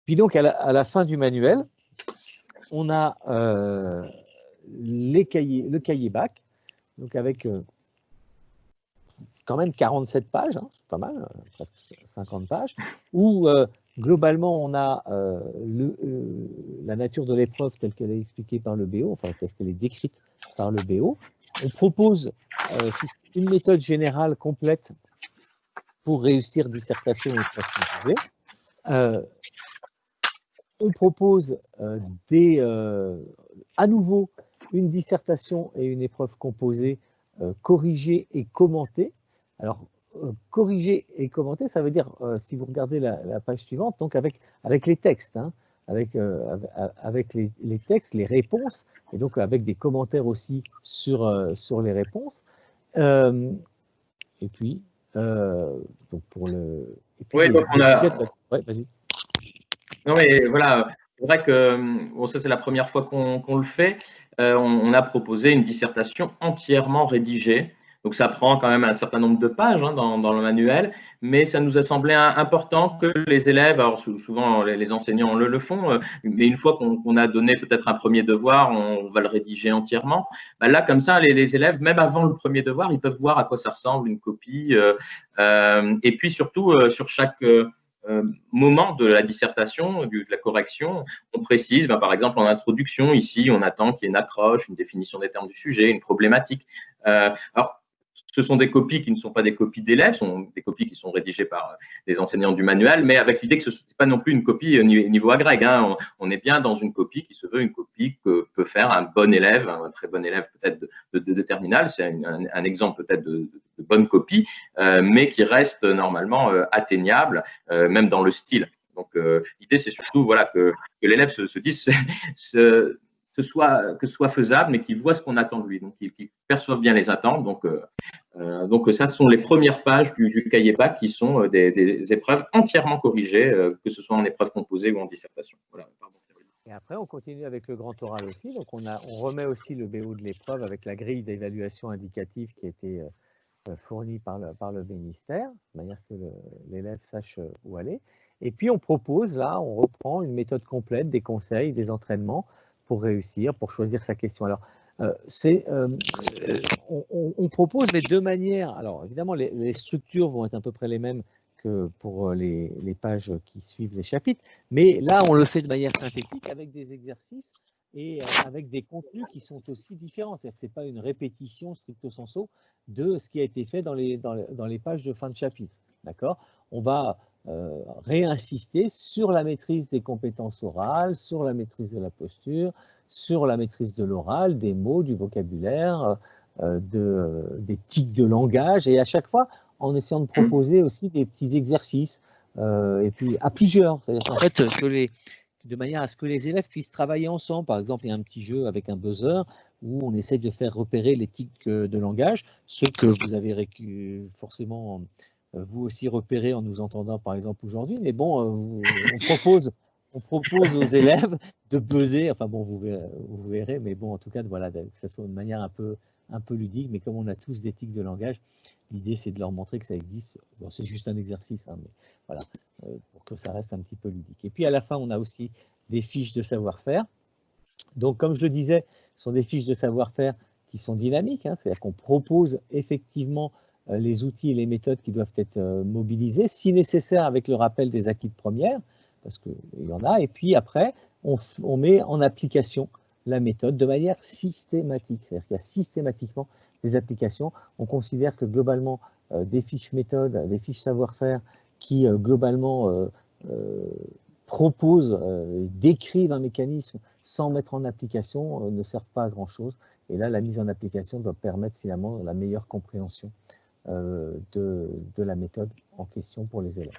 Puis donc, à la fin du manuel, on a le cahier bac, donc avec quand même 47 pages, hein, c'est pas mal, 50 pages, où globalement on a la nature de l'épreuve telle qu'elle est expliquée par le BO, enfin telle qu'elle est décrite par le BO. On propose une méthode générale complète pour réussir dissertation et épreuve composée. On propose à nouveau une dissertation et une épreuve composée corrigée et commentée. Alors, corriger et commenter, ça veut dire, si vous regardez la page suivante, donc avec les textes, hein, avec les textes, les réponses, et donc avec des commentaires aussi sur les réponses. Et puis, donc pour le... Et puis oui, donc on a... Ouais, vas-y. Non, mais voilà, c'est vrai que bon, ça, c'est la première fois qu'on le fait. On a proposé une dissertation entièrement rédigée. Donc, ça prend quand même un certain nombre de pages hein, dans le manuel, mais ça nous a semblé important que les élèves, alors souvent les enseignants le font, mais une fois qu'on a donné peut-être un premier devoir, on va le rédiger entièrement. Ben là, comme ça, les élèves, même avant le premier devoir, ils peuvent voir à quoi ça ressemble une copie. Et puis surtout, sur chaque moment de la dissertation, de la correction, on précise, par exemple en introduction, ici, on attend qu'il y ait une accroche, une définition des termes du sujet, une problématique. Alors, ce sont des copies qui ne sont pas des copies d'élèves, ce sont des copies qui sont rédigées par les enseignants du manuel, mais avec l'idée que ce n'est pas non plus une copie niveau agrég. Hein. On est bien dans une copie qui se veut une copie que peut faire un bon élève, un très bon élève peut-être de terminale. C'est un exemple peut-être de bonne copie, mais qui reste normalement atteignable, même dans le style. Donc, l'idée, c'est surtout voilà, que l'élève se dise que ce soit faisable, mais qu'il voit ce qu'on attend de lui, donc qu'il perçoive bien les attentes. Donc, ça, ce sont les premières pages du cahier bac qui sont des épreuves entièrement corrigées, que ce soit en épreuve composée ou en dissertation. Voilà, pardon. Et après, on continue avec le grand oral aussi. Donc, on remet aussi le BO de l'épreuve avec la grille d'évaluation indicative qui a été fournie par le ministère, de manière que l'élève sache où aller. Et puis, on propose, là, on reprend une méthode complète, des conseils, des entraînements pour réussir, pour choisir sa question. Alors, on propose les deux manières. Alors, évidemment, les structures vont être à peu près les mêmes que pour les pages qui suivent les chapitres, mais là, on le fait de manière synthétique avec des exercices et avec des contenus qui sont aussi différents. C'est-à-dire que ce n'est pas une répétition stricto sensu de ce qui a été fait dans les pages de fin de chapitre. D'accord ? On va réinsister sur la maîtrise des compétences orales, sur la maîtrise de la posture, sur la maîtrise de l'oral, des mots, du vocabulaire, des tics de langage, et à chaque fois en essayant de proposer aussi des petits exercices, et puis à plusieurs. En fait, de manière à ce que les élèves puissent travailler ensemble. Par exemple, il y a un petit jeu avec un buzzer où on essaie de faire repérer les tics de langage, ceux que vous avez forcément vous aussi repérés en nous entendant par exemple aujourd'hui. Mais bon, on propose aux élèves de buzzer. Enfin bon, vous verrez, mais bon, en tout cas, voilà, que ce soit de manière un peu ludique. Mais comme on a tous des tics de langage, l'idée c'est de leur montrer que ça existe. Bon, c'est juste un exercice, hein, mais voilà, pour que ça reste un petit peu ludique. Et puis à la fin, on a aussi des fiches de savoir-faire. Donc, comme je le disais, ce sont des fiches de savoir-faire qui sont dynamiques, hein, c'est-à-dire qu'on propose effectivement les outils et les méthodes qui doivent être mobilisés, si nécessaire avec le rappel des acquis de première, parce qu'il y en a, et puis après, on met en application la méthode de manière systématique, c'est-à-dire qu'il y a systématiquement des applications. On considère que globalement, des fiches méthodes, des fiches savoir-faire qui globalement proposent, décrivent un mécanisme sans mettre en application ne servent pas à grand-chose. Et là, la mise en application doit permettre finalement la meilleure compréhension de la méthode en question pour les élèves.